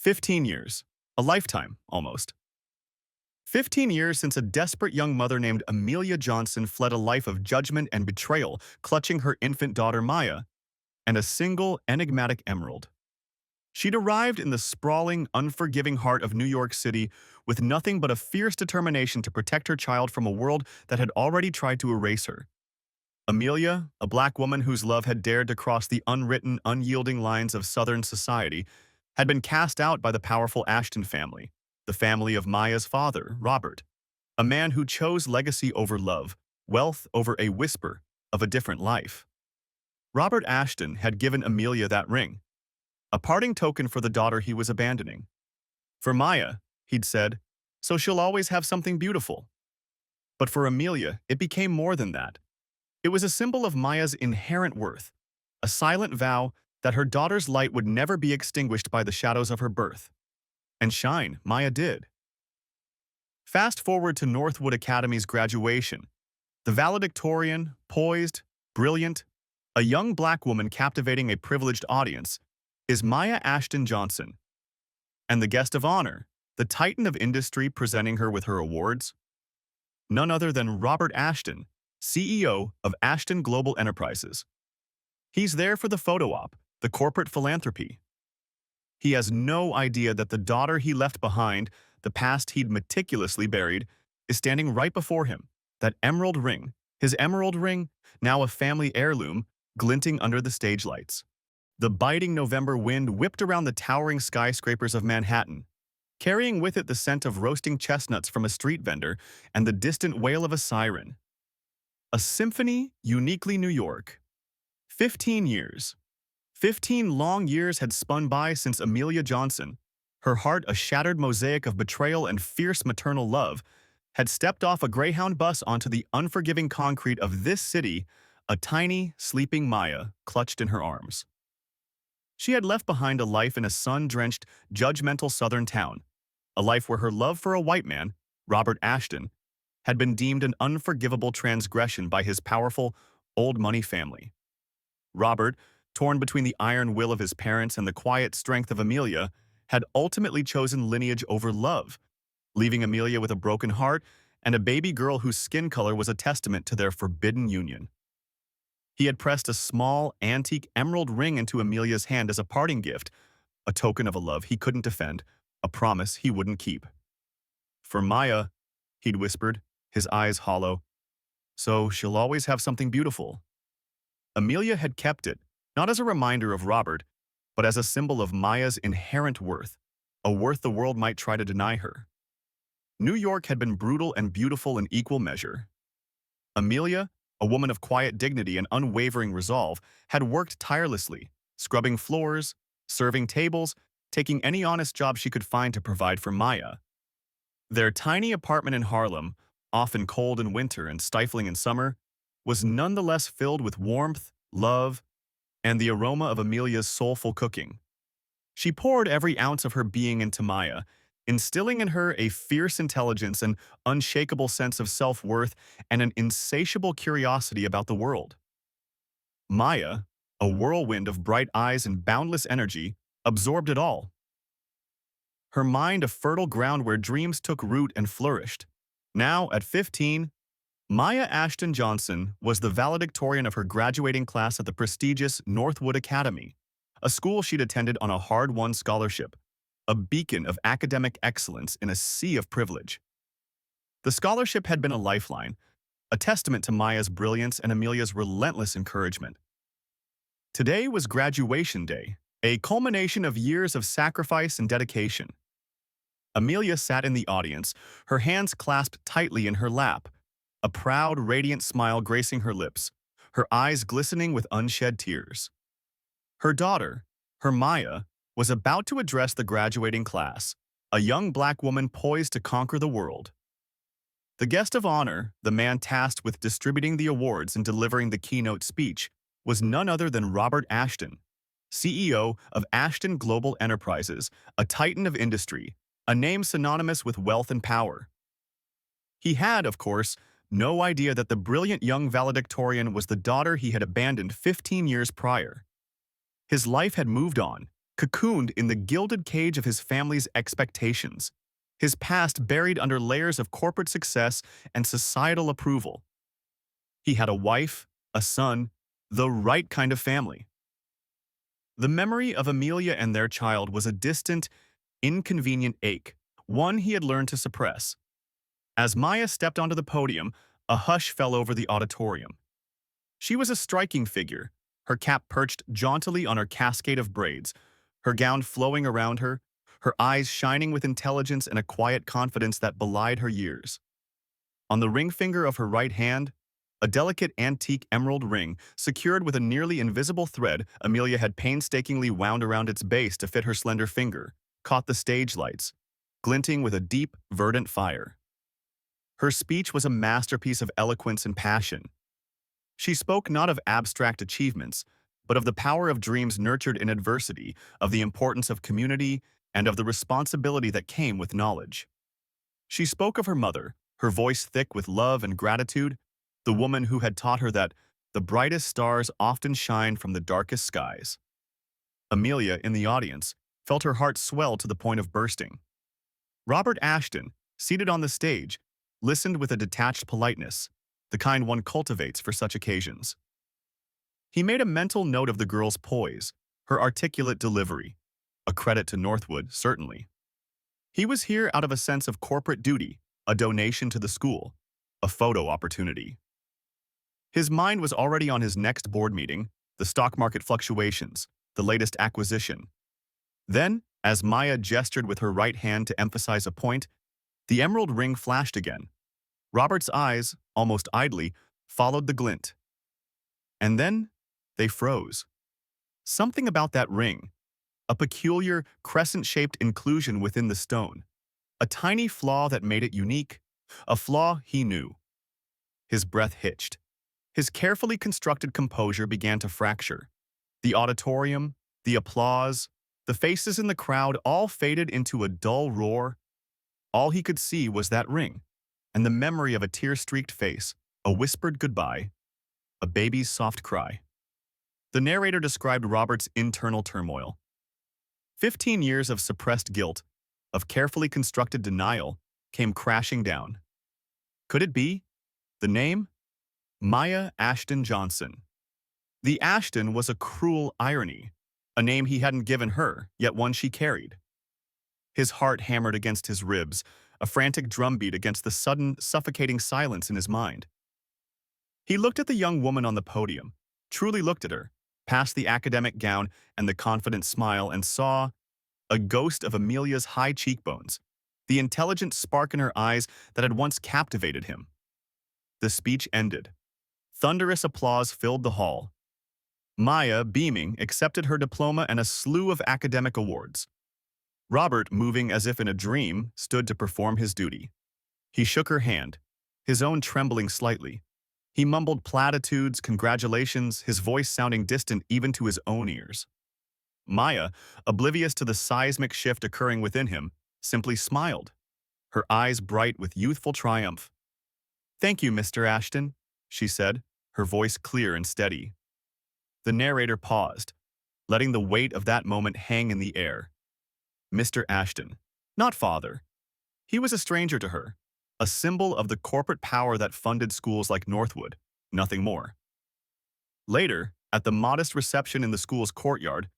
15 years. A lifetime, almost. 15 years since a desperate young mother named Amelia Johnson fled a life of judgment and betrayal, clutching her infant daughter Maya and a single, enigmatic emerald. She'd arrived in the sprawling, unforgiving heart of New York City with nothing but a fierce determination to protect her child from a world that had already tried to erase her. Amelia, a black woman whose love had dared to cross the unwritten, unyielding lines of Southern society, had been cast out by the powerful Ashton family, the family of Maya's father, Robert, a man who chose legacy over love, wealth over a whisper of a different life. Robert Ashton had given Amelia that ring, a parting token for the daughter he was abandoning. For Maya, he'd said, so she'll always have something beautiful. But for Amelia, it became more than that. It was a symbol of Maya's inherent worth, a silent vow that her daughter's light would never be extinguished by the shadows of her birth. And shine, Maya did. Fast forward to Northwood Academy's graduation. The valedictorian, poised, brilliant, a young black woman captivating a privileged audience, is Maya Ashton Johnson. And the guest of honor, the titan of industry presenting her with her awards? None other than Robert Ashton, CEO of Ashton Global Enterprises. He's there for the photo op, the corporate philanthropy. He has no idea that the daughter he left behind, the past he'd meticulously buried, is standing right before him, that emerald ring, his emerald ring, now a family heirloom, glinting under the stage lights. The biting November wind whipped around the towering skyscrapers of Manhattan, carrying with it the scent of roasting chestnuts from a street vendor and the distant wail of a siren. A symphony uniquely New York. 15 years. 15 long years had spun by since Amelia Johnson, her heart a shattered mosaic of betrayal and fierce maternal love, had stepped off a Greyhound bus onto the unforgiving concrete of this city, a tiny, sleeping Maya clutched in her arms. She had left behind a life in a sun-drenched, judgmental southern town, a life where her love for a white man, Robert Ashton, had been deemed an unforgivable transgression by his powerful, old money family. Robert, torn between the iron will of his parents and the quiet strength of Amelia, had ultimately chosen lineage over love, leaving Amelia with a broken heart and a baby girl whose skin color was a testament to their forbidden union. He had pressed a small, antique emerald ring into Amelia's hand as a parting gift, a token of a love he couldn't defend, a promise he wouldn't keep. For Maya, he'd whispered, his eyes hollow, so she'll always have something beautiful. Amelia had kept it, not as a reminder of Robert, but as a symbol of Maya's inherent worth, a worth the world might try to deny her. New York had been brutal and beautiful in equal measure. Amelia, a woman of quiet dignity and unwavering resolve, had worked tirelessly, scrubbing floors, serving tables, taking any honest job she could find to provide for Maya. Their tiny apartment in Harlem, often cold in winter and stifling in summer, was nonetheless filled with warmth, love, and the aroma of Amelia's soulful cooking. She poured every ounce of her being into Maya, instilling in her a fierce intelligence, an unshakable sense of self-worth, and an insatiable curiosity about the world. Maya, a whirlwind of bright eyes and boundless energy, absorbed it all. Her mind a fertile ground where dreams took root and flourished. Now, at 15, Maya Ashton Johnson was the valedictorian of her graduating class at the prestigious Northwood Academy, a school she'd attended on a hard-won scholarship, a beacon of academic excellence in a sea of privilege. The scholarship had been a lifeline, a testament to Maya's brilliance and Amelia's relentless encouragement. Today was graduation day, a culmination of years of sacrifice and dedication. Amelia sat in the audience, her hands clasped tightly in her lap, a proud, radiant smile gracing her lips, her eyes glistening with unshed tears. Her daughter, her Maya, was about to address the graduating class, a young black woman poised to conquer the world. The guest of honor, the man tasked with distributing the awards and delivering the keynote speech, was none other than Robert Ashton, CEO of Ashton Global Enterprises, a titan of industry, a name synonymous with wealth and power. He had, of course, no idea that the brilliant young valedictorian was the daughter he had abandoned 15 years prior. His life had moved on, cocooned in the gilded cage of his family's expectations, his past buried under layers of corporate success and societal approval. He had a wife, a son, the right kind of family. The memory of Amelia and their child was a distant, inconvenient ache, one he had learned to suppress. As Maya stepped onto the podium, a hush fell over the auditorium. She was a striking figure, her cap perched jauntily on her cascade of braids, her gown flowing around her eyes shining with intelligence and a quiet confidence that belied her years. On the ring finger of her right hand, a delicate antique emerald ring, secured with a nearly invisible thread Amelia had painstakingly wound around its base to fit her slender finger, caught the stage lights, glinting with a deep, verdant fire. Her speech was a masterpiece of eloquence and passion. She spoke not of abstract achievements, but of the power of dreams nurtured in adversity, of the importance of community, and of the responsibility that came with knowledge. She spoke of her mother, her voice thick with love and gratitude, the woman who had taught her that the brightest stars often shine from the darkest skies. Amelia, in the audience, felt her heart swell to the point of bursting. Robert Ashton, seated on the stage, listened with a detached politeness, the kind one cultivates for such occasions. He made a mental note of the girl's poise, her articulate delivery, a credit to Northwood, certainly. He was here out of a sense of corporate duty, a donation to the school, a photo opportunity. His mind was already on his next board meeting, the stock market fluctuations, the latest acquisition. Then, as Maya gestured with her right hand to emphasize a point, the emerald ring flashed again. Robert's eyes, almost idly, followed the glint. And then, they froze. Something about that ring, a peculiar, crescent-shaped inclusion within the stone, a tiny flaw that made it unique, a flaw he knew. His breath hitched. His carefully constructed composure began to fracture. The auditorium, the applause, the faces in the crowd all faded into a dull roar. All he could see was that ring, and the memory of a tear-streaked face, a whispered goodbye, a baby's soft cry. The narrator described Robert's internal turmoil. 15 years of suppressed guilt, of carefully constructed denial, came crashing down. Could it be? The name? Maya Ashton Johnson. The Ashton was a cruel irony, a name he hadn't given her, yet one she carried. His heart hammered against his ribs, a frantic drumbeat against the sudden, suffocating silence in his mind. He looked at the young woman on the podium, truly looked at her, past the academic gown and the confident smile, and saw a ghost of Amelia's high cheekbones, the intelligent spark in her eyes that had once captivated him. The speech ended. Thunderous applause filled the hall. Maya, beaming, accepted her diploma and a slew of academic awards. Robert, moving as if in a dream, stood to perform his duty. He shook her hand, his own trembling slightly. He mumbled platitudes, congratulations, his voice sounding distant even to his own ears. Maya, oblivious to the seismic shift occurring within him, simply smiled, her eyes bright with youthful triumph. "Thank you, Mr. Ashton," she said, her voice clear and steady. The narrator paused, letting the weight of that moment hang in the air. Mr. Ashton, not father. He was a stranger to her, a symbol of the corporate power that funded schools like Northwood, nothing more. Later, at the modest reception in the school's courtyard,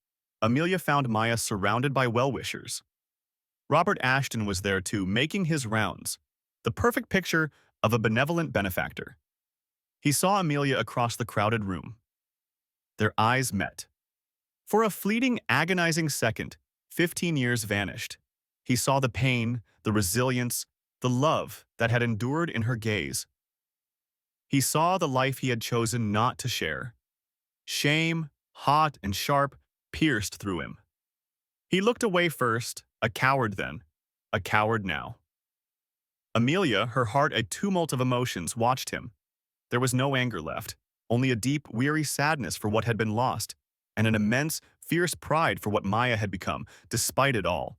Amelia found Maya surrounded by well-wishers. Robert Ashton was there too, making his rounds, the perfect picture of a benevolent benefactor. He saw Amelia across the crowded room. Their eyes met. For a fleeting, agonizing second, 15 years vanished. He saw the pain, the resilience, the love that had endured in her gaze. He saw the life he had chosen not to share. Shame, hot and sharp, pierced through him. He looked away first, a coward then, a coward now. Amelia, her heart a tumult of emotions, watched him. There was no anger left, only a deep, weary sadness for what had been lost, and an immense, fierce pride for what Maya had become, despite it all.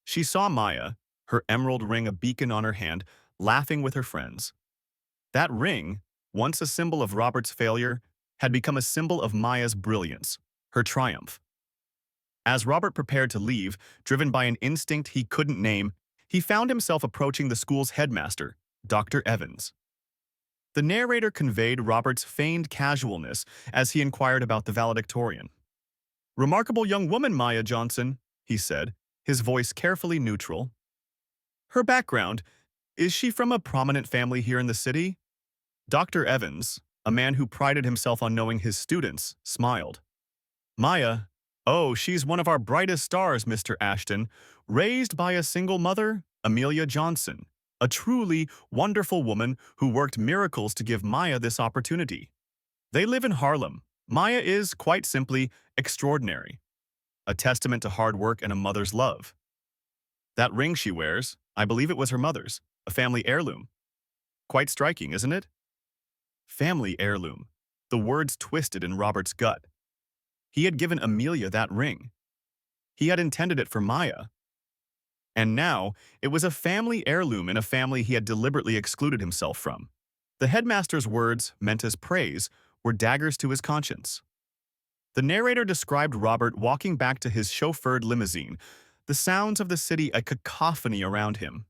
She saw Maya, her emerald ring a beacon on her hand, laughing with her friends. That ring, once a symbol of Robert's failure, had become a symbol of Maya's brilliance, her triumph. As Robert prepared to leave, driven by an instinct he couldn't name, he found himself approaching the school's headmaster, Dr. Evans. The narrator conveyed Robert's feigned casualness as he inquired about the valedictorian. "Remarkable young woman, Maya Johnson," he said, his voice carefully neutral. "Her background, is she from a prominent family here in the city?" Dr. Evans, a man who prided himself on knowing his students, smiled. "Maya, oh, she's one of our brightest stars, Mr. Ashton, raised by a single mother, Amelia Johnson, a truly wonderful woman who worked miracles to give Maya this opportunity. They live in Harlem. Maya is, quite simply, extraordinary, a testament to hard work and a mother's love. That ring she wears, I believe it was her mother's, a family heirloom. Quite striking, isn't it?" Family heirloom. The words twisted in Robert's gut. He had given Amelia that ring. He had intended it for Maya. And now, it was a family heirloom in a family he had deliberately excluded himself from. The headmaster's words, meant as praise, were daggers to his conscience. The narrator described Robert walking back to his chauffeured limousine, the sounds of the city a cacophony around him.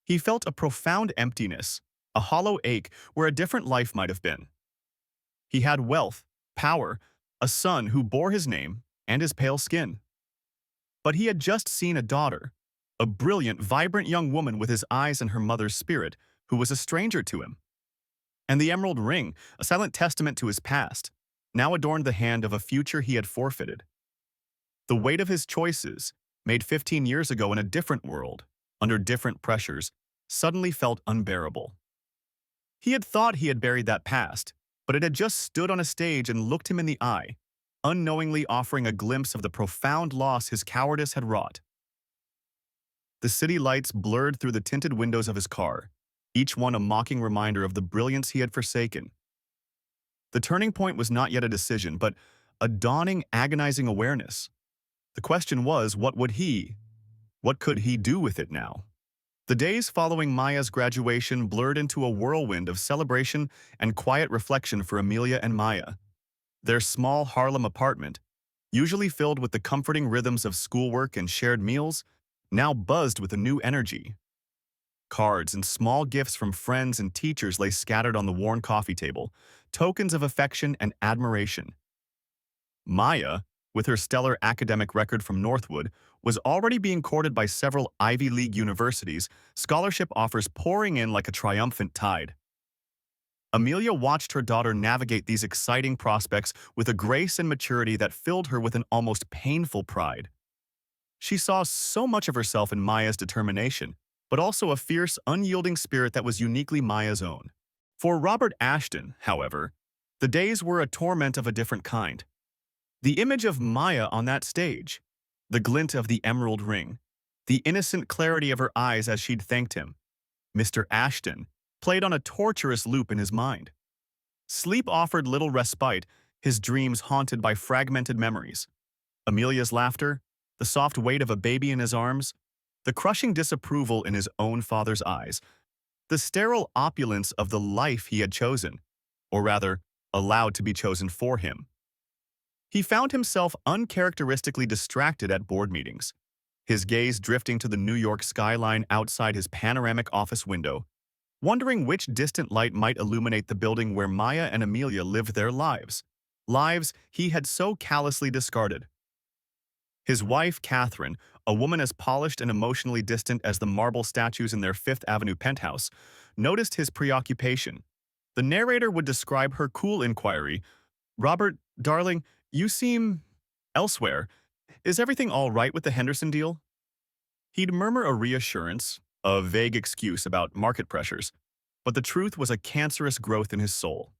He felt a profound emptiness, a hollow ache where a different life might have been. He had wealth, power, a son who bore his name, and his pale skin. But he had just seen a daughter, a brilliant, vibrant young woman with his eyes and her mother's spirit, who was a stranger to him. And the emerald ring, a silent testament to his past, now adorned the hand of a future he had forfeited. The weight of his choices, made 15 years ago in a different world, under different pressures, suddenly felt unbearable. He had thought he had buried that past, but it had just stood on a stage and looked him in the eye, unknowingly offering a glimpse of the profound loss his cowardice had wrought. The city lights blurred through the tinted windows of his car, each one a mocking reminder of the brilliance he had forsaken. The turning point was not yet a decision, but a dawning, agonizing awareness. The question was, what could he do with it now? The days following Maya's graduation blurred into a whirlwind of celebration and quiet reflection for Amelia and Maya. Their small Harlem apartment, usually filled with the comforting rhythms of schoolwork and shared meals, now buzzed with a new energy. Cards and small gifts from friends and teachers lay scattered on the worn coffee table, tokens of affection and admiration. Maya, with her stellar academic record from Northwood, was already being courted by several Ivy League universities, scholarship offers pouring in like a triumphant tide. Amelia watched her daughter navigate these exciting prospects with a grace and maturity that filled her with an almost painful pride. She saw so much of herself in Maya's determination, but also a fierce, unyielding spirit that was uniquely Maya's own. For Robert Ashton, however, the days were a torment of a different kind. The image of Maya on that stage, the glint of the emerald ring, the innocent clarity of her eyes as she'd thanked him, Mr. Ashton, played on a torturous loop in his mind. Sleep offered little respite, his dreams haunted by fragmented memories. Amelia's laughter, the soft weight of a baby in his arms, the crushing disapproval in his own father's eyes, the sterile opulence of the life he had chosen, or rather, allowed to be chosen for him. He found himself uncharacteristically distracted at board meetings, his gaze drifting to the New York skyline outside his panoramic office window, wondering which distant light might illuminate the building where Maya and Amelia lived their lives he had so callously discarded. His wife, Catherine, a woman as polished and emotionally distant as the marble statues in their Fifth Avenue penthouse, noticed his preoccupation. The narrator would describe her cool inquiry, "Robert, darling, you seem elsewhere. Is everything all right with the Henderson deal?" He'd murmur a reassurance, a vague excuse about market pressures, but the truth was a cancerous growth in his soul.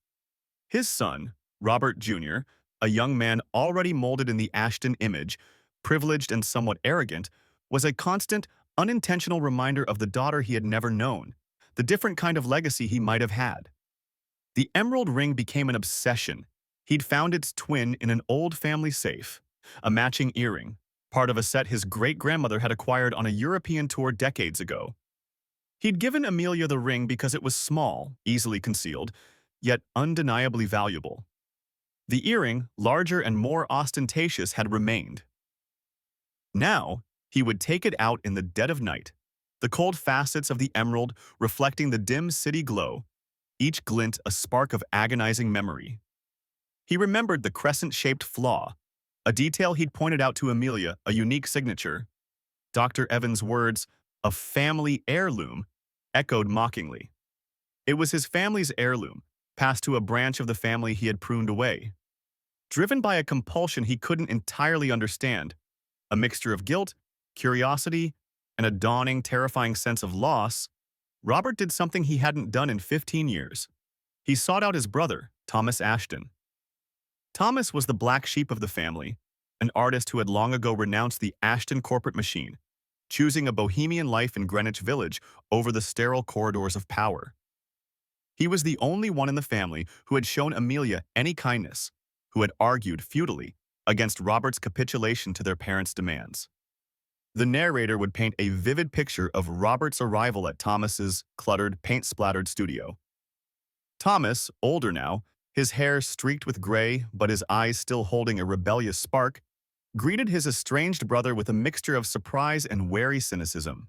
His son, Robert Jr., a young man already molded in the Ashton image, privileged and somewhat arrogant, was a constant, unintentional reminder of the daughter he had never known, the different kind of legacy he might have had. The emerald ring became an obsession. He'd found its twin in an old family safe, a matching earring, part of a set his great-grandmother had acquired on a European tour decades ago. He'd given Amelia the ring because it was small, easily concealed, yet undeniably valuable. The earring, larger and more ostentatious, had remained. Now, he would take it out in the dead of night, the cold facets of the emerald reflecting the dim city glow, each glint a spark of agonizing memory. He remembered the crescent-shaped flaw, a detail he'd pointed out to Amelia, a unique signature. Dr. Evans' words, "a family heirloom," echoed mockingly. It was his family's heirloom, passed to a branch of the family he had pruned away. Driven by a compulsion he couldn't entirely understand, a mixture of guilt, curiosity, and a dawning, terrifying sense of loss, Robert did something he hadn't done in 15 years. He sought out his brother, Thomas Ashton. Thomas was the black sheep of the family, an artist who had long ago renounced the Ashton corporate machine, choosing a bohemian life in Greenwich Village over the sterile corridors of power. He was the only one in the family who had shown Amelia any kindness, who had argued futilely against Robert's capitulation to their parents' demands. The narrator would paint a vivid picture of Robert's arrival at Thomas's cluttered, paint-splattered studio. Thomas, older now, his hair streaked with gray but his eyes still holding a rebellious spark, greeted his estranged brother with a mixture of surprise and wary cynicism.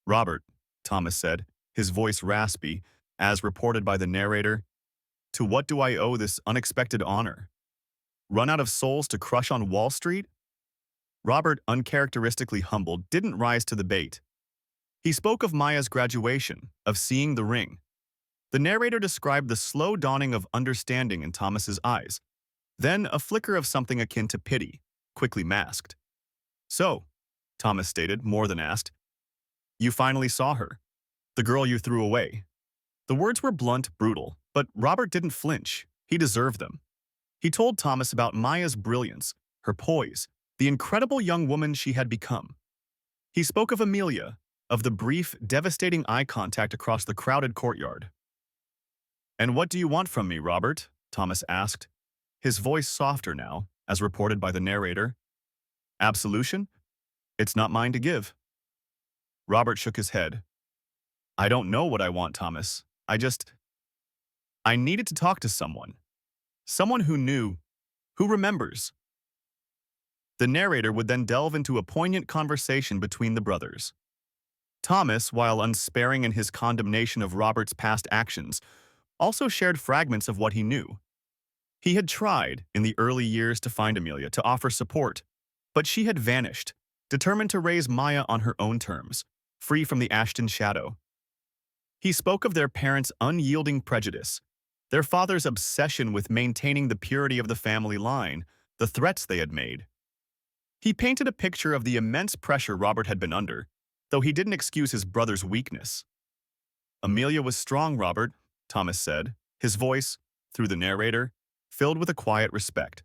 "Robert," Thomas said, his voice raspy, as reported by the narrator, "to what do I owe this unexpected honor? Run out of souls to crush on Wall Street?" Robert, uncharacteristically humbled, didn't rise to the bait. He spoke of Maya's graduation, of seeing the ring. The narrator described the slow dawning of understanding in Thomas's eyes, then a flicker of something akin to pity, quickly masked. "So," Thomas stated, more than asked, "you finally saw her, the girl you threw away." The words were blunt, brutal, but Robert didn't flinch. He deserved them. He told Thomas about Maya's brilliance, her poise, the incredible young woman she had become. He spoke of Amelia, of the brief, devastating eye contact across the crowded courtyard. "And what do you want from me, Robert?" Thomas asked, his voice softer now, as reported by the narrator. "Absolution? It's not mine to give." Robert shook his head. "I don't know what I want, Thomas. I needed to talk to someone. Someone who knew, who remembers." The narrator would then delve into a poignant conversation between the brothers. Thomas, while unsparing in his condemnation of Robert's past actions, also shared fragments of what he knew. He had tried, in the early years, to find Amelia, to offer support, but she had vanished, determined to raise Maya on her own terms, free from the Ashton shadow. He spoke of their parents' unyielding prejudice, their father's obsession with maintaining the purity of the family line, the threats they had made. He painted a picture of the immense pressure Robert had been under, though he didn't excuse his brother's weakness. "Amelia was strong, Robert," Thomas said, his voice, through the narrator, filled with a quiet respect.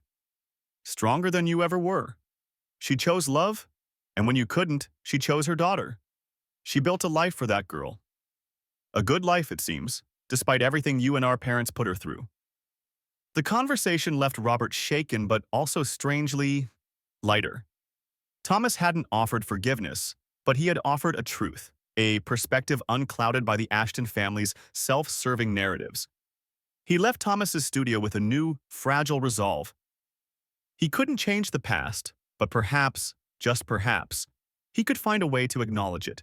"Stronger than you ever were. She chose love, and when you couldn't, she chose her daughter. She built a life for that girl. A good life, it seems, despite everything you and our parents put her through." The conversation left Robert shaken but also strangely lighter. Thomas hadn't offered forgiveness, but he had offered a truth, a perspective unclouded by the Ashton family's self-serving narratives. He left Thomas's studio with a new, fragile resolve. He couldn't change the past, but perhaps, just perhaps, he could find a way to acknowledge it,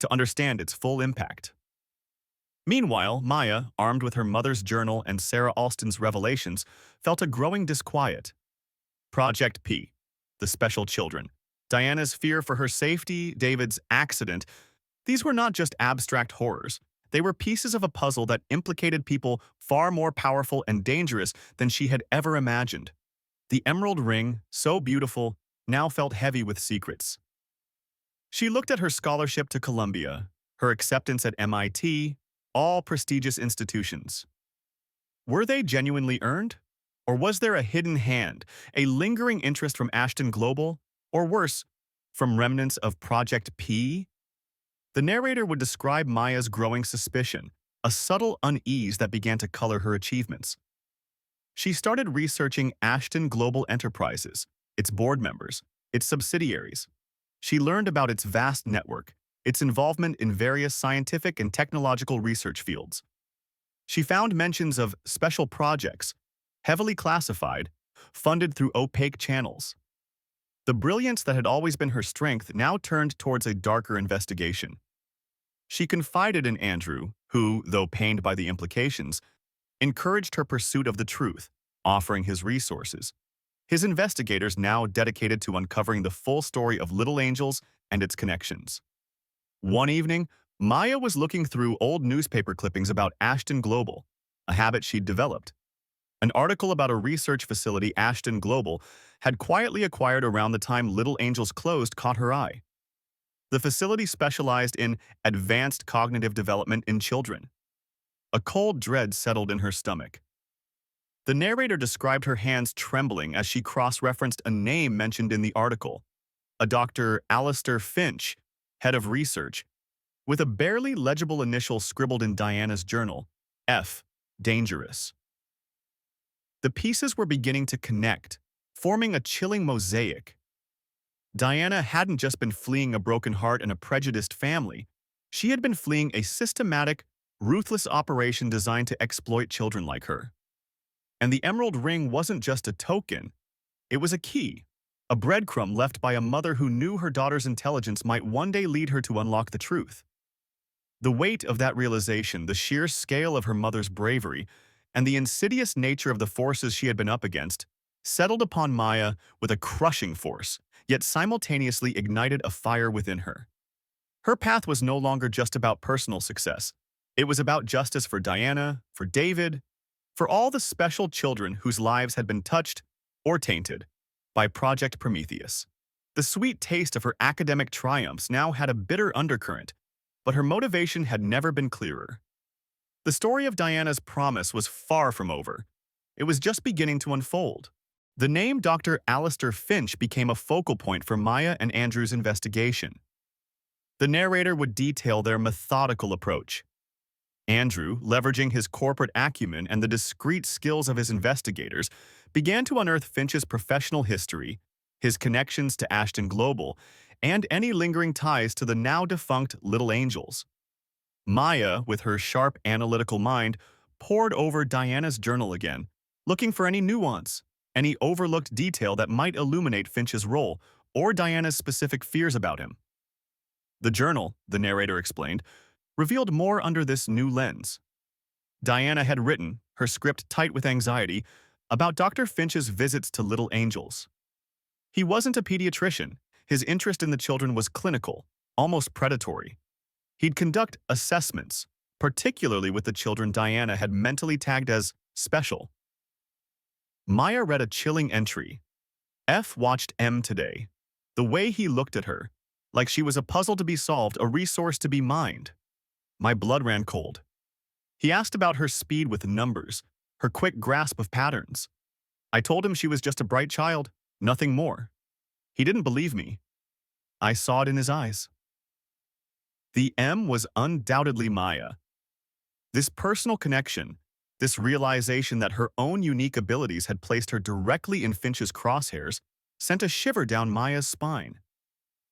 to understand its full impact. Meanwhile, Maya, armed with her mother's journal and Sarah Alston's revelations, felt a growing disquiet. Project P, the special children, Diana's fear for her safety, David's accident, these were not just abstract horrors. They were pieces of a puzzle that implicated people far more powerful and dangerous than she had ever imagined. The emerald ring, so beautiful, now felt heavy with secrets. She looked at her scholarship to Columbia, her acceptance at MIT, all prestigious institutions. Were they genuinely earned? Or was there a hidden hand, a lingering interest from Ashton Global, or worse, from remnants of Project P? The narrator would describe Maya's growing suspicion, a subtle unease that began to color her achievements. She started researching Ashton Global Enterprises, its board members, its subsidiaries. She learned about its vast network, its involvement in various scientific and technological research fields. She found mentions of special projects, heavily classified, funded through opaque channels. The brilliance that had always been her strength now turned towards a darker investigation. She confided in Andrew, who, though pained by the implications, encouraged her pursuit of the truth, offering his resources. His investigators now dedicated to uncovering the full story of Little Angels and its connections. One evening, Maya was looking through old newspaper clippings about Ashton Global, a habit she'd developed. An article about a research facility Ashton Global had quietly acquired around the time Little Angels closed caught her eye. The facility specialized in advanced cognitive development in children. A cold dread settled in her stomach. The narrator described her hands trembling as she cross-referenced a name mentioned in the article, a Dr. Alistair Finch, head of research, with a barely legible initial scribbled in Diana's journal, F, dangerous. The pieces were beginning to connect, forming a chilling mosaic. Diana hadn't just been fleeing a broken heart and a prejudiced family. She had been fleeing a systematic, ruthless operation designed to exploit children like her. And the emerald ring wasn't just a token, it was a key, a breadcrumb left by a mother who knew her daughter's intelligence might one day lead her to unlock the truth. The weight of that realization, the sheer scale of her mother's bravery, and the insidious nature of the forces she had been up against, settled upon Maya with a crushing force, yet simultaneously ignited a fire within her. Her path was no longer just about personal success. It was about justice for Diana, for David, for all the special children whose lives had been touched or tainted by Project Prometheus. The sweet taste of her academic triumphs now had a bitter undercurrent, but her motivation had never been clearer. The story of Diana's promise was far from over. It was just beginning to unfold. The name Dr. Alistair Finch became a focal point for Maya and Andrew's investigation. The narrator would detail their methodical approach. Andrew, leveraging his corporate acumen and the discreet skills of his investigators, began to unearth Finch's professional history, his connections to Ashton Global, and any lingering ties to the now-defunct Little Angels. Maya, with her sharp analytical mind, pored over Diana's journal again, looking for any nuance, any overlooked detail that might illuminate Finch's role or Diana's specific fears about him. The journal, the narrator explained, revealed more under this new lens. Diana had written, her script tight with anxiety, about Dr. Finch's visits to Little Angels. He wasn't a pediatrician. His interest in the children was clinical, almost predatory. He'd conduct assessments, particularly with the children Diana had mentally tagged as special. Maya read a chilling entry. F watched M today. The way he looked at her, like she was a puzzle to be solved, a resource to be mined. My blood ran cold. He asked about her speed with numbers, her quick grasp of patterns. I told him she was just a bright child, nothing more. He didn't believe me. I saw it in his eyes. The M was undoubtedly Maya. This personal connection, this realization that her own unique abilities had placed her directly in Finch's crosshairs, sent a shiver down Maya's spine.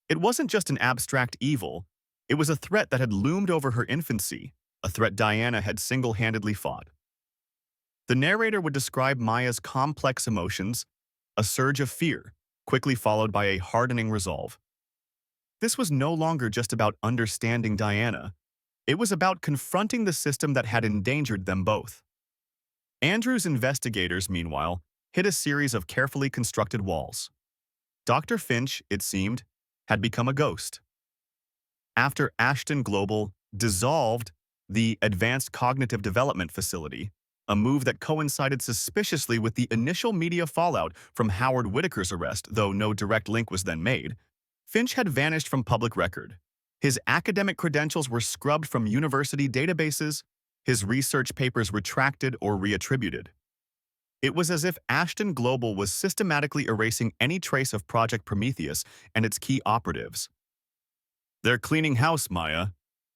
It wasn't just an abstract evil, it was a threat that had loomed over her infancy, a threat Diana had single-handedly fought. The narrator would describe Maya's complex emotions, a surge of fear, quickly followed by a hardening resolve. This was no longer just about understanding Diana. It was about confronting the system that had endangered them both. Andrew's investigators, meanwhile, hit a series of carefully constructed walls. Dr. Finch, it seemed, had become a ghost. After Ashton Global dissolved the Advanced Cognitive Development Facility, a move that coincided suspiciously with the initial media fallout from Howard Whitaker's arrest, though no direct link was then made, Finch had vanished from public record. His academic credentials were scrubbed from university databases, his research papers retracted or reattributed. It was as if Ashton Global was systematically erasing any trace of Project Prometheus and its key operatives. "They're cleaning house, Maya,"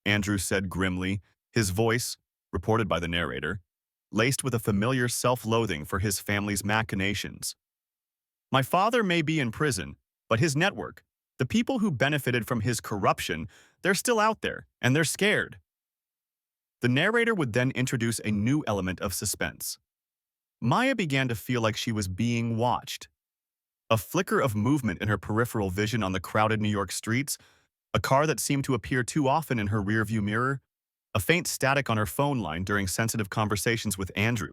Andrew said grimly, his voice, reported by the narrator, laced with a familiar self-loathing for his family's machinations. "My father may be in prison, but his network, the people who benefited from his corruption, they're still out there, and they're scared." The narrator would then introduce a new element of suspense. Maya began to feel like she was being watched. A flicker of movement in her peripheral vision on the crowded New York streets, a car that seemed to appear too often in her rearview mirror, a faint static on her phone line during sensitive conversations with Andrew.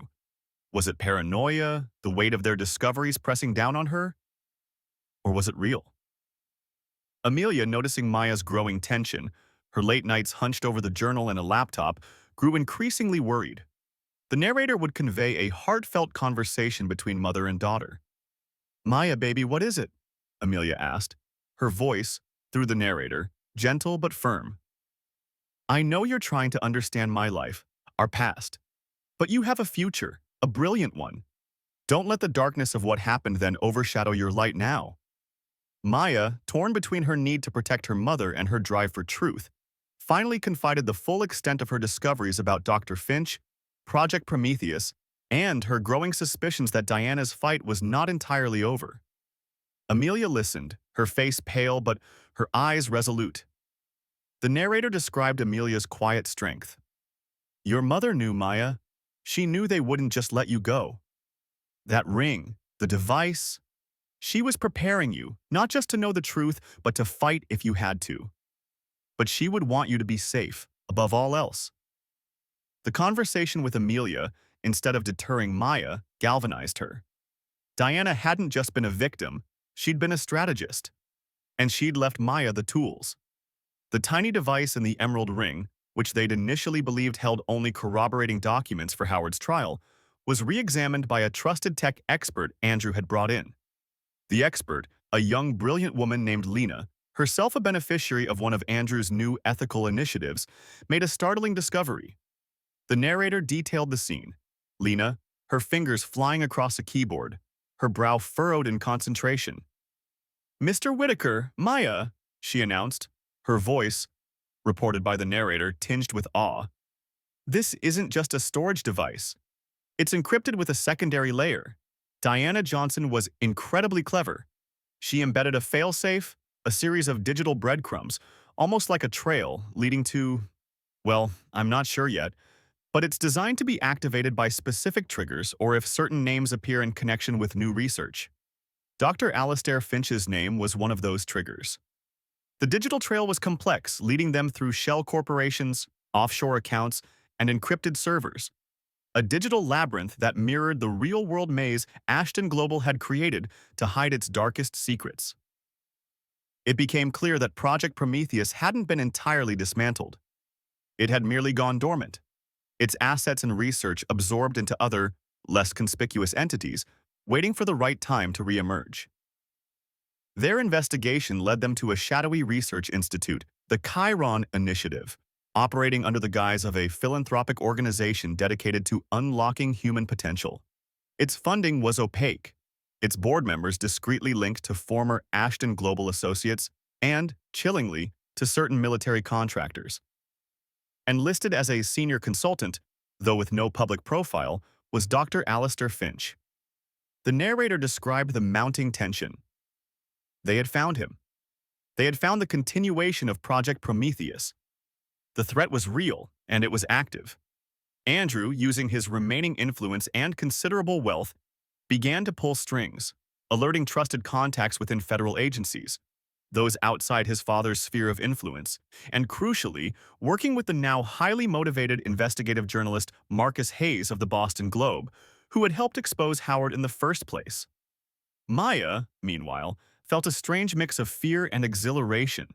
Was it paranoia, the weight of their discoveries pressing down on her? Or was it real? Amelia, noticing Maya's growing tension, her late nights hunched over the journal and a laptop, grew increasingly worried. The narrator would convey a heartfelt conversation between mother and daughter. "Maya, baby, what is it?" Amelia asked, her voice, through the narrator, gentle but firm. "I know you're trying to understand my life, our past, but you have a future, a brilliant one. Don't let the darkness of what happened then overshadow your light now." Maya, torn between her need to protect her mother and her drive for truth, finally confided the full extent of her discoveries about Dr. Finch, Project Prometheus, and her growing suspicions that Diana's fight was not entirely over. Amelia listened, her face pale but her eyes resolute. The narrator described Amelia's quiet strength. "Your mother knew, Maya. She knew they wouldn't just let you go. That ring, the device, she was preparing you, not just to know the truth, but to fight if you had to. But she would want you to be safe, above all else." The conversation with Amelia, instead of deterring Maya, galvanized her. Diana hadn't just been a victim, she'd been a strategist. And she'd left Maya the tools. The tiny device in the emerald ring, which they'd initially believed held only corroborating documents for Howard's trial, was re-examined by a trusted tech expert Andrew had brought in. The expert, a young, brilliant woman named Lena, herself a beneficiary of one of Andrew's new ethical initiatives, made a startling discovery. The narrator detailed the scene. Lena, her fingers flying across a keyboard, her brow furrowed in concentration. "Mr. Whitaker, Maya," she announced, her voice, reported by the narrator, tinged with awe. "This isn't just a storage device. It's encrypted with a secondary layer." Diana Johnson was incredibly clever. She embedded a failsafe, a series of digital breadcrumbs, almost like a trail leading to, well, I'm not sure yet, but it's designed to be activated by specific triggers or if certain names appear in connection with new research. Dr. Alastair Finch's name was one of those triggers. The digital trail was complex, leading them through shell corporations, offshore accounts, and encrypted servers. A digital labyrinth that mirrored the real-world maze Ashton Global had created to hide its darkest secrets. It became clear that Project Prometheus hadn't been entirely dismantled. It had merely gone dormant, its assets and research absorbed into other, less conspicuous entities, waiting for the right time to re-emerge. Their investigation led them to a shadowy research institute, the Chiron Initiative, operating under the guise of a philanthropic organization dedicated to unlocking human potential. Its funding was opaque, its board members discreetly linked to former Ashton Global associates and, chillingly, to certain military contractors. And listed as a senior consultant, though with no public profile, was Dr. Alastair Finch. The narrator described the mounting tension. They had found him. They had found the continuation of Project Prometheus. The threat was real, and it was active. Andrew, using his remaining influence and considerable wealth, began to pull strings, alerting trusted contacts within federal agencies, those outside his father's sphere of influence, and crucially, working with the now highly motivated investigative journalist Marcus Hayes of the Boston Globe, who had helped expose Howard in the first place. Maya, meanwhile, felt a strange mix of fear and exhilaration.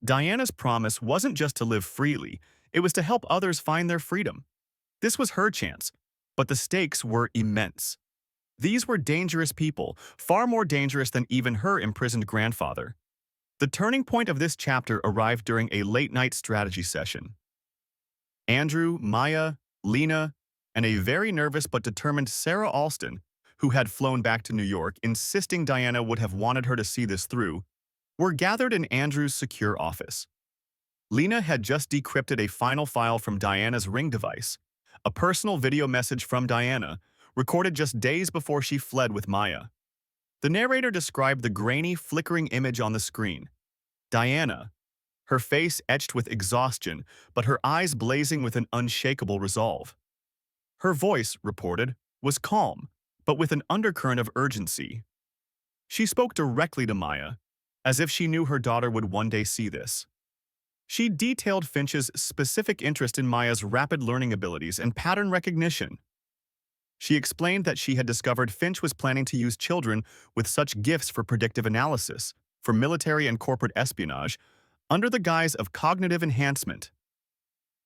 Diana's promise wasn't just to live freely, it was to help others find their freedom. This was her chance, but the stakes were immense. These were dangerous people, far more dangerous than even her imprisoned grandfather. The turning point of this chapter arrived during a late-night strategy session. Andrew, Maya, Lena, and a very nervous but determined Sarah Alston, who had flown back to New York, insisting Diana would have wanted her to see this through, were gathered in Andrew's secure office. Lena had just decrypted a final file from Diana's ring device, a personal video message from Diana, recorded just days before she fled with Maya. The narrator described the grainy, flickering image on the screen. Diana, her face etched with exhaustion, but her eyes blazing with an unshakable resolve. Her voice, reported, was calm, but with an undercurrent of urgency. She spoke directly to Maya, as if she knew her daughter would one day see this. She detailed Finch's specific interest in Maya's rapid learning abilities and pattern recognition. She explained that she had discovered Finch was planning to use children with such gifts for predictive analysis, for military and corporate espionage, under the guise of cognitive enhancement.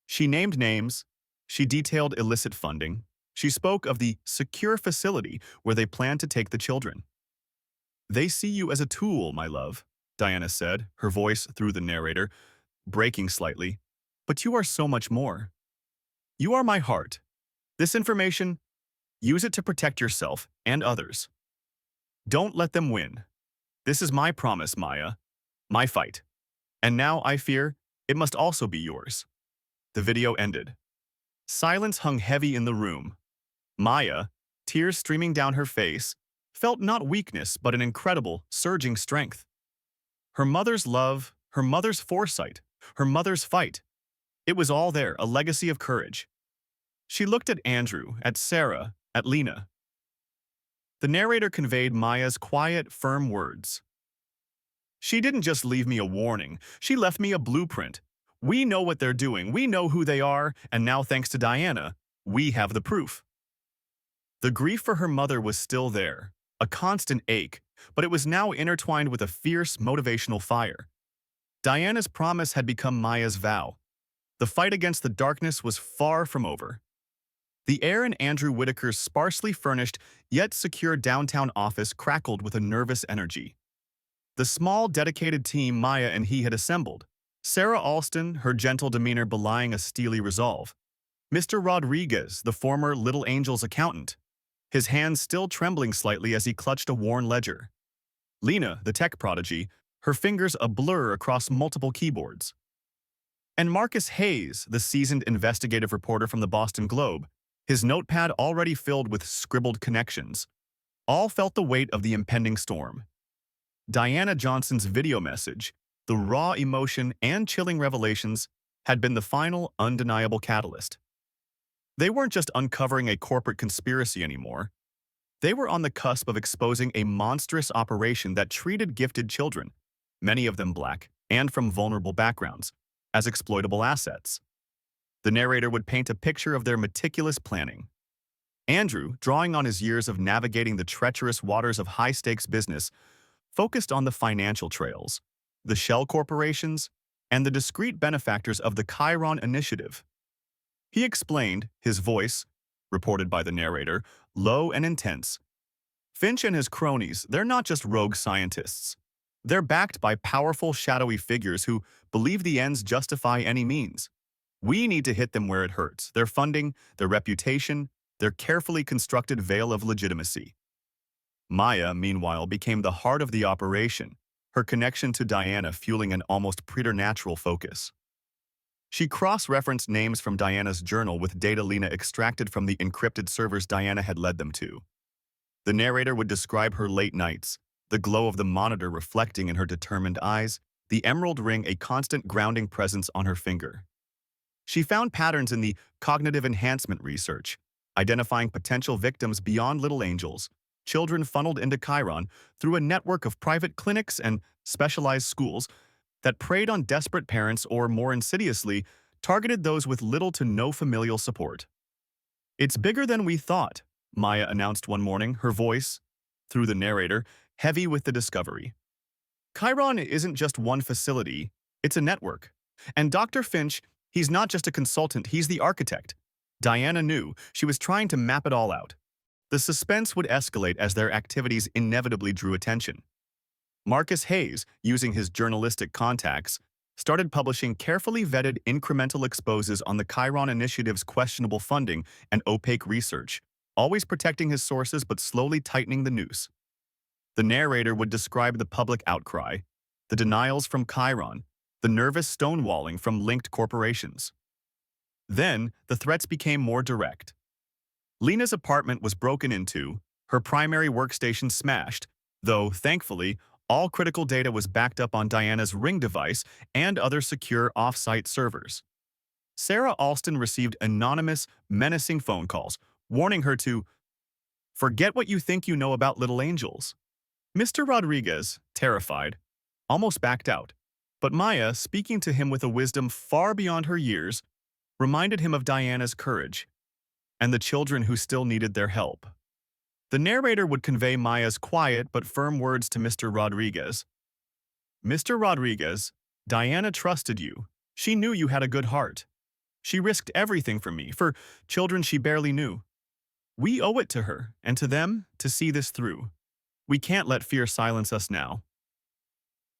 She named names, she detailed illicit funding, she spoke of the secure facility where they planned to take the children. "They see you as a tool, my love," Diana said, her voice through the narrator, breaking slightly. "But you are so much more. You are my heart. This information, use it to protect yourself and others. Don't let them win. This is my promise, Maya. My fight. And now, I fear, it must also be yours." The video ended. Silence hung heavy in the room. Maya, tears streaming down her face, felt not weakness but an incredible, surging strength. Her mother's love, her mother's foresight, her mother's fight. It was all there, a legacy of courage. She looked at Andrew, at Sarah, at Lena. The narrator conveyed Maya's quiet, firm words. "She didn't just leave me a warning, she left me a blueprint. We know what they're doing, we know who they are, and now thanks to Diana, we have the proof." The grief for her mother was still there, a constant ache, but it was now intertwined with a fierce, motivational fire. Diana's promise had become Maya's vow. The fight against the darkness was far from over. The air in Andrew Whitaker's sparsely furnished, yet secure downtown office crackled with a nervous energy. The small, dedicated team Maya and he had assembled. Sarah Alston, her gentle demeanor belying a steely resolve. Mr. Rodriguez, the former Little Angel's accountant, his hands still trembling slightly as he clutched a worn ledger. Lena, the tech prodigy, her fingers a blur across multiple keyboards. And Marcus Hayes, the seasoned investigative reporter from the Boston Globe, his notepad already filled with scribbled connections. All felt the weight of the impending storm. Diana Johnson's video message, the raw emotion and chilling revelations, had been the final, undeniable catalyst. They weren't just uncovering a corporate conspiracy anymore. They were on the cusp of exposing a monstrous operation that treated gifted children, many of them black and from vulnerable backgrounds, as exploitable assets. The narrator would paint a picture of their meticulous planning. Andrew, drawing on his years of navigating the treacherous waters of high-stakes business, focused on the financial trails, the shell corporations, and the discreet benefactors of the Chiron Initiative. He explained, his voice, reported by the narrator, low and intense. "Finch and his cronies, they're not just rogue scientists. They're backed by powerful, shadowy figures who believe the ends justify any means. We need to hit them where it hurts, their funding, their reputation, their carefully constructed veil of legitimacy." Maya, meanwhile, became the heart of the operation, her connection to Diana fueling an almost preternatural focus. She cross-referenced names from Diana's journal with data Lena extracted from the encrypted servers Diana had led them to. The narrator would describe her late nights, the glow of the monitor reflecting in her determined eyes, the emerald ring a constant grounding presence on her finger. She found patterns in the cognitive enhancement research, identifying potential victims beyond Little Angels, children funneled into Chiron through a network of private clinics and specialized schools that preyed on desperate parents or, more insidiously, targeted those with little to no familial support. "It's bigger than we thought," Maya announced one morning, her voice, through the narrator, heavy with the discovery. "Chiron isn't just one facility, it's a network. And Dr. Finch, he's not just a consultant, he's the architect." Diana knew she was trying to map it all out. The suspense would escalate as their activities inevitably drew attention. Marcus Hayes, using his journalistic contacts, started publishing carefully vetted incremental exposes on the Chiron Initiative's questionable funding and opaque research, always protecting his sources but slowly tightening the noose. The narrator would describe the public outcry, the denials from Chiron, the nervous stonewalling from linked corporations. Then, the threats became more direct. Lena's apartment was broken into, her primary workstation smashed, though, thankfully, all critical data was backed up on Diana's Ring device and other secure off-site servers. Sarah Alston received anonymous, menacing phone calls, warning her to forget what you think you know about Little Angels. Mr. Rodriguez, terrified, almost backed out, but Maya, speaking to him with a wisdom far beyond her years, reminded him of Diana's courage and the children who still needed their help. The narrator would convey Maya's quiet but firm words to Mr. Rodriguez. Mr. Rodriguez, Diana trusted you. She knew you had a good heart. She risked everything for me, for children she barely knew. We owe it to her, and to them, to see this through. We can't let fear silence us now.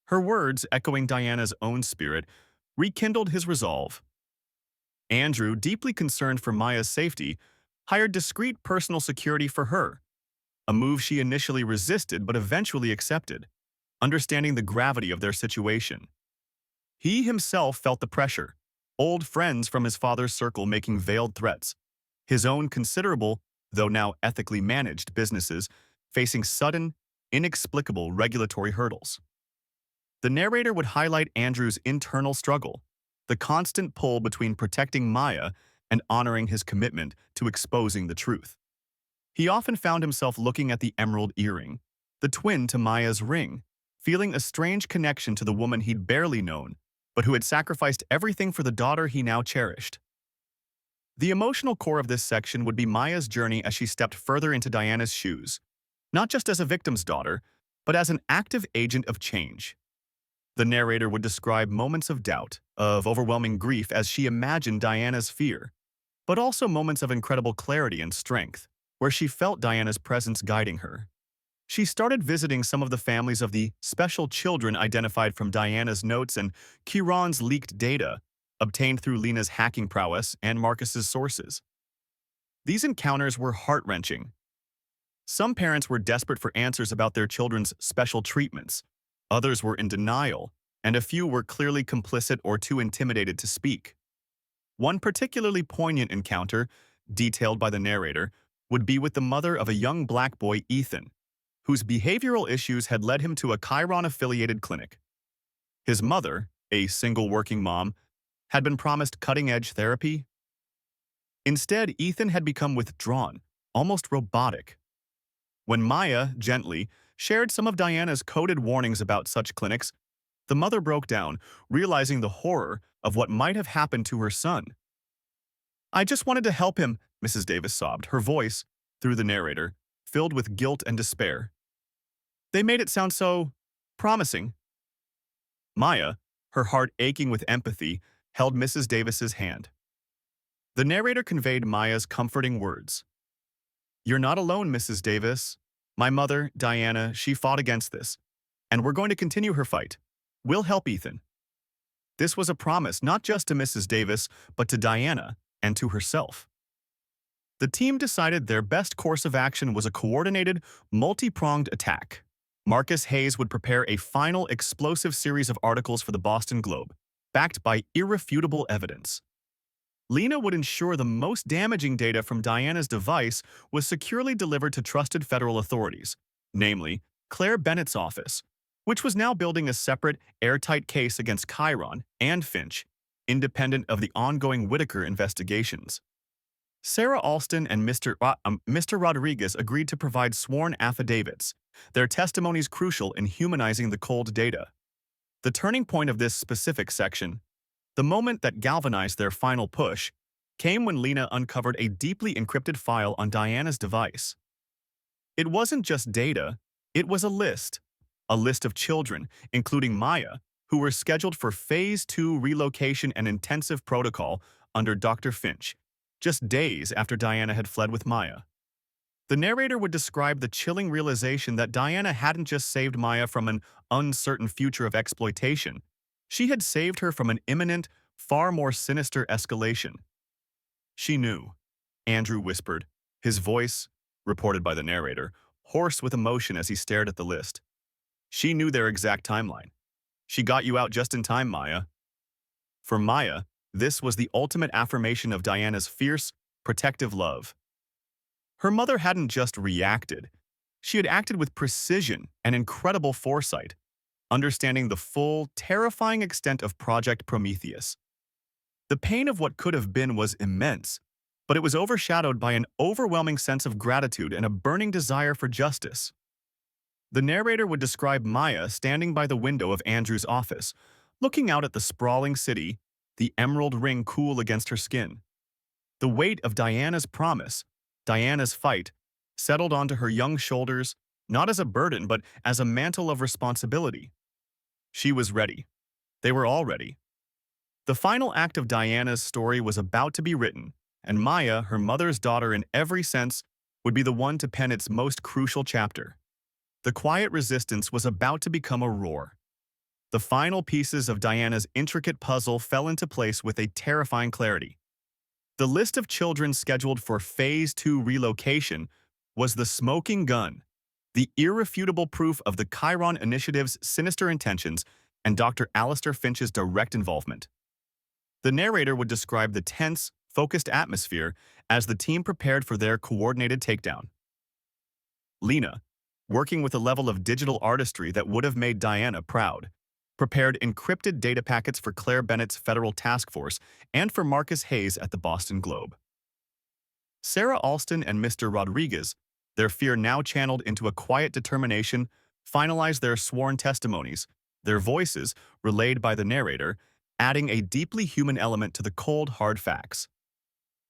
Her words, echoing Diana's own spirit, rekindled his resolve. Andrew, deeply concerned for Maya's safety, hired discreet personal security for her, a move she initially resisted but eventually accepted, understanding the gravity of their situation. He himself felt the pressure, old friends from his father's circle making veiled threats, his own considerable, though now ethically managed businesses, facing sudden, inexplicable regulatory hurdles. The narrator would highlight Andrew's internal struggle, the constant pull between protecting Maya and honoring his commitment to exposing the truth. He often found himself looking at the emerald earring, the twin to Maya's ring, feeling a strange connection to the woman he'd barely known, but who had sacrificed everything for the daughter he now cherished. The emotional core of this section would be Maya's journey as she stepped further into Diana's shoes, not just as a victim's daughter, but as an active agent of change. The narrator would describe moments of doubt, of overwhelming grief as she imagined Diana's fear, but also moments of incredible clarity and strength, where she felt Diana's presence guiding her. She started visiting some of the families of the special children identified from Diana's notes and Kieran's leaked data, obtained through Lena's hacking prowess and Marcus's sources. These encounters were heart-wrenching. Some parents were desperate for answers about their children's special treatments, others were in denial, and a few were clearly complicit or too intimidated to speak. One particularly poignant encounter, detailed by the narrator, would be with the mother of a young black boy, Ethan, whose behavioral issues had led him to a Chiron-affiliated clinic. His mother, a single working mom, had been promised cutting-edge therapy. Instead, Ethan had become withdrawn, almost robotic. When Maya, gently, shared some of Diana's coded warnings about such clinics, the mother broke down, realizing the horror of what might have happened to her son. "I just wanted to help him," Mrs. Davis sobbed, her voice, through the narrator, filled with guilt and despair. "They made it sound so promising." Maya, her heart aching with empathy, held Mrs. Davis's hand. The narrator conveyed Maya's comforting words. "You're not alone, Mrs. Davis. My mother, Diana, she fought against this, and we're going to continue her fight. We'll help Ethan." This was a promise not just to Mrs. Davis, but to Diana and to herself. The team decided their best course of action was a coordinated, multi-pronged attack. Marcus Hayes would prepare a final explosive series of articles for the Boston Globe, backed by irrefutable evidence. Lena would ensure the most damaging data from Diana's device was securely delivered to trusted federal authorities, namely Claire Bennett's office, which was now building a separate, airtight case against Chiron and Finch, independent of the ongoing Whitaker investigations. Sarah Alston and Mr. Rodriguez agreed to provide sworn affidavits, their testimonies crucial in humanizing the cold data. The turning point of this specific section, the moment that galvanized their final push, came when Lena uncovered a deeply encrypted file on Diana's device. It wasn't just data, it was a list of children, including Maya, who were scheduled for Phase 2 relocation and intensive protocol under Dr. Finch, just days after Diana had fled with Maya. The narrator would describe the chilling realization that Diana hadn't just saved Maya from an uncertain future of exploitation, she had saved her from an imminent, far more sinister escalation. "She knew," Andrew whispered, his voice, reported by the narrator, hoarse with emotion as he stared at the list. "She knew their exact timeline. She got you out just in time, Maya." For Maya, this was the ultimate affirmation of Diana's fierce, protective love. Her mother hadn't just reacted. She had acted with precision and incredible foresight, understanding the full, terrifying extent of Project Prometheus. The pain of what could have been was immense, but it was overshadowed by an overwhelming sense of gratitude and a burning desire for justice. The narrator would describe Maya standing by the window of Andrew's office, looking out at the sprawling city, the emerald ring cool against her skin. The weight of Diana's promise, Diana's fight, settled onto her young shoulders, not as a burden but as a mantle of responsibility. She was ready. They were all ready. The final act of Diana's story was about to be written, and Maya, her mother's daughter in every sense, would be the one to pen its most crucial chapter. The quiet resistance was about to become a roar. The final pieces of Diana's intricate puzzle fell into place with a terrifying clarity. The list of children scheduled for Phase 2 relocation was the smoking gun, the irrefutable proof of the Chiron Initiative's sinister intentions and Dr. Alistair Finch's direct involvement. The narrator would describe the tense, focused atmosphere as the team prepared for their coordinated takedown. Lena, working with a level of digital artistry that would have made Diana proud, prepared encrypted data packets for Claire Bennett's federal task force and for Marcus Hayes at the Boston Globe. Sarah Alston and Mr. Rodriguez, their fear now channeled into a quiet determination, finalized their sworn testimonies, their voices, relayed by the narrator, adding a deeply human element to the cold, hard facts.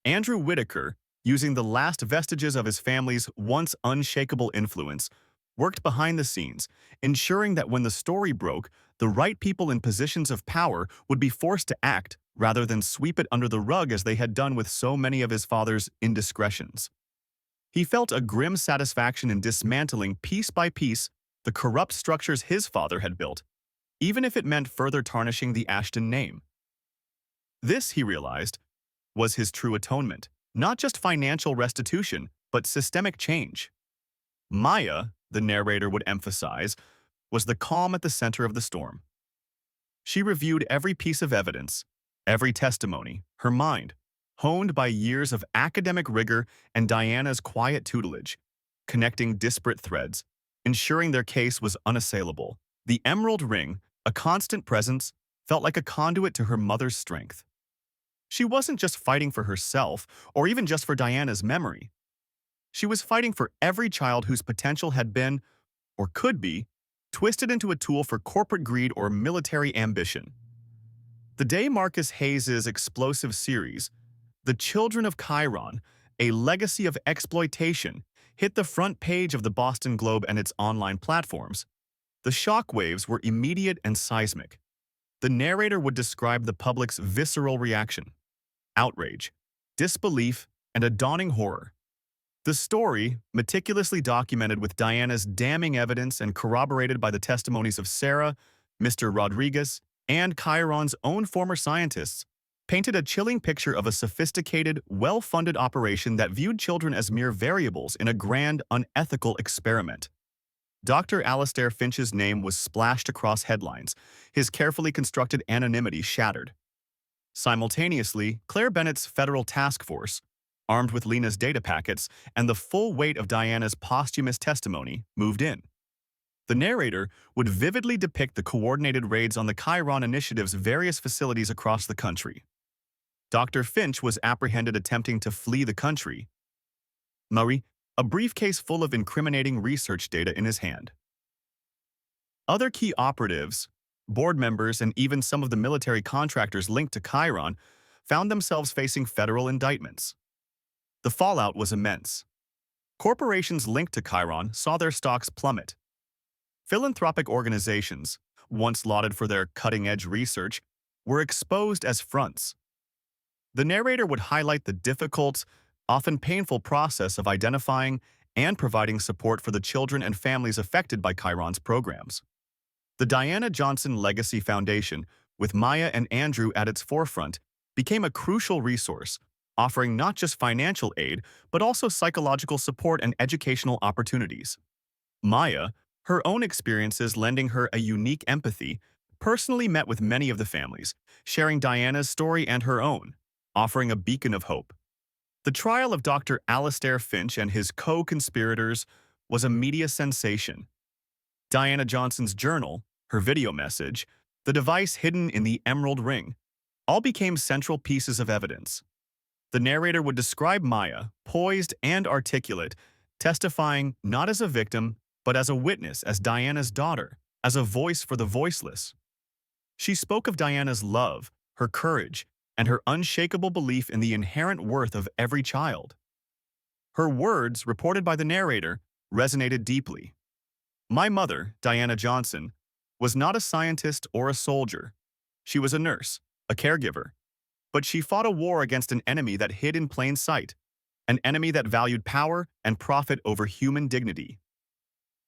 Andrew Whitaker, using the last vestiges of his family's once unshakable influence, worked behind the scenes, ensuring that when the story broke, the right people in positions of power would be forced to act rather than sweep it under the rug as they had done with so many of his father's indiscretions. He felt a grim satisfaction in dismantling piece by piece the corrupt structures his father had built, even if it meant further tarnishing the Ashton name. This, he realized, was his true atonement, not just financial restitution, but systemic change. Maya, the narrator would emphasize, was the calm at the center of the storm. She reviewed every piece of evidence, every testimony, her mind, honed by years of academic rigor and Diana's quiet tutelage, connecting disparate threads, ensuring their case was unassailable. The emerald ring, a constant presence, felt like a conduit to her mother's strength. She wasn't just fighting for herself, or even just for Diana's memory. She was fighting for every child whose potential had been, or could be, twisted into a tool for corporate greed or military ambition. The day Marcus Hayes' explosive series, The Children of Chiron, a legacy of exploitation, hit the front page of the Boston Globe and its online platforms, the shockwaves were immediate and seismic. The narrator would describe the public's visceral reaction: outrage, disbelief, and a dawning horror. The story, meticulously documented with Diana's damning evidence and corroborated by the testimonies of Sarah, Mr. Rodriguez, and Chiron's own former scientists, painted a chilling picture of a sophisticated, well-funded operation that viewed children as mere variables in a grand, unethical experiment. Dr. Alistair Finch's name was splashed across headlines, his carefully constructed anonymity shattered. Simultaneously, Claire Bennett's federal task force, armed with Lena's data packets and the full weight of Diana's posthumous testimony, moved in. The narrator would vividly depict the coordinated raids on the Chiron Initiative's various facilities across the country. Dr. Finch was apprehended attempting to flee the country, Murray, a briefcase full of incriminating research data in his hand. Other key operatives, board members, and even some of the military contractors linked to Chiron found themselves facing federal indictments. The fallout was immense. Corporations linked to Chiron saw their stocks plummet. Philanthropic organizations, once lauded for their cutting-edge research, were exposed as fronts. The narrator would highlight the difficult, often painful process of identifying and providing support for the children and families affected by Chiron's programs. The Diana Johnson Legacy Foundation, with Maya and Andrew at its forefront, became a crucial resource, offering not just financial aid, but also psychological support and educational opportunities. Maya, her own experiences lending her a unique empathy, personally met with many of the families, sharing Diana's story and her own, offering a beacon of hope. The trial of Dr. Alistair Finch and his co-conspirators was a media sensation. Diana Johnson's journal, her video message, the device hidden in the emerald ring, all became central pieces of evidence. The narrator would describe Maya, poised and articulate, testifying not as a victim, but as a witness, as Diana's daughter, as a voice for the voiceless. She spoke of Diana's love, her courage, and her unshakable belief in the inherent worth of every child. Her words, reported by the narrator, resonated deeply. My mother, Diana Johnson, was not a scientist or a soldier. She was a nurse, a caregiver. But she fought a war against an enemy that hid in plain sight, an enemy that valued power and profit over human dignity.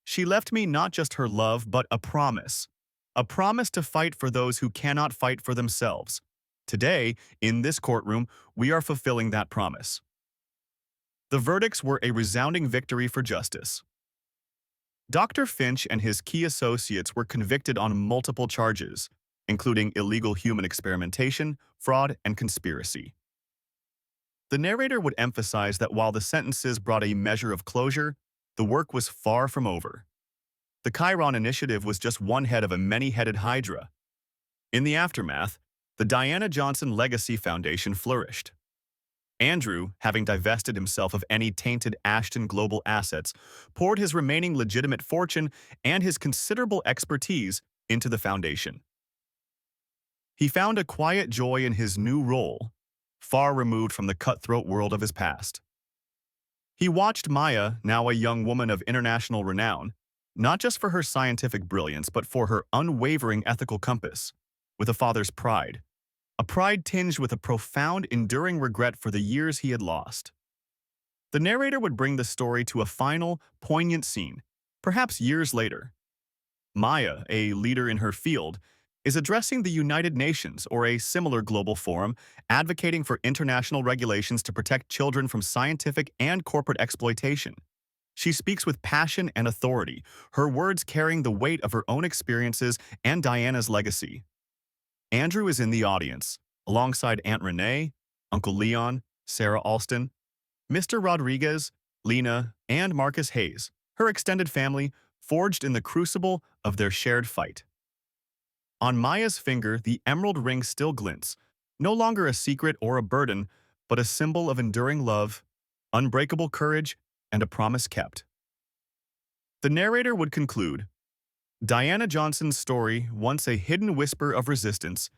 She left me not just her love, but a promise to fight for those who cannot fight for themselves. Today, in this courtroom, we are fulfilling that promise. The verdicts were a resounding victory for justice. Dr. Finch and his key associates were convicted on multiple charges, including illegal human experimentation, fraud, and conspiracy. The narrator would emphasize that while the sentences brought a measure of closure, the work was far from over. The Chiron Initiative was just one head of a many-headed hydra. In the aftermath, the Diana Johnson Legacy Foundation flourished. Andrew, having divested himself of any tainted Ashton Global assets, poured his remaining legitimate fortune and his considerable expertise into the foundation. He found a quiet joy in his new role, far removed from the cutthroat world of his past. He watched Maya, now a young woman of international renown, not just for her scientific brilliance, but for her unwavering ethical compass, with a father's pride, a pride tinged with a profound, enduring regret for the years he had lost. The narrator would bring the story to a final, poignant scene, perhaps years later. Maya, a leader in her field, is addressing the United Nations or a similar global forum, advocating for international regulations to protect children from scientific and corporate exploitation. She speaks with passion and authority, her words carrying the weight of her own experiences and Diana's legacy. Andrew is in the audience, alongside Aunt Renee, Uncle Leon, Sarah Alston, Mr. Rodriguez, Lena, and Marcus Hayes, her extended family, forged in the crucible of their shared fight. On Maya's finger, the emerald ring still glints, no longer a secret or a burden, but a symbol of enduring love, unbreakable courage, and a promise kept. The narrator would conclude, Diana Johnson's story, once a hidden whisper of resistance,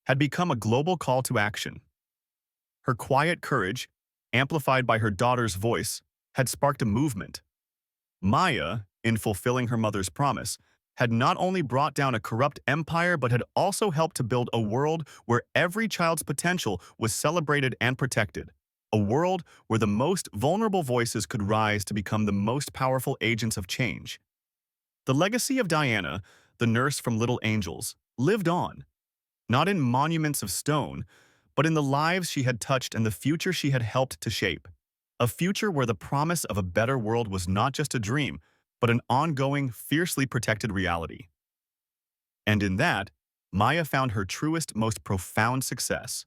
had become a global call to action. Her quiet courage, amplified by her daughter's voice, had sparked a movement. Maya, in fulfilling her mother's promise, had not only brought down a corrupt empire but had also helped to build a world where every child's potential was celebrated and protected, a world where the most vulnerable voices could rise to become the most powerful agents of change. The legacy of Diana, the nurse from Little Angels, lived on, not in monuments of stone, but in the lives she had touched and the future she had helped to shape. A future where the promise of a better world was not just a dream, but an ongoing, fiercely protected reality. And in that, Maya found her truest, most profound success.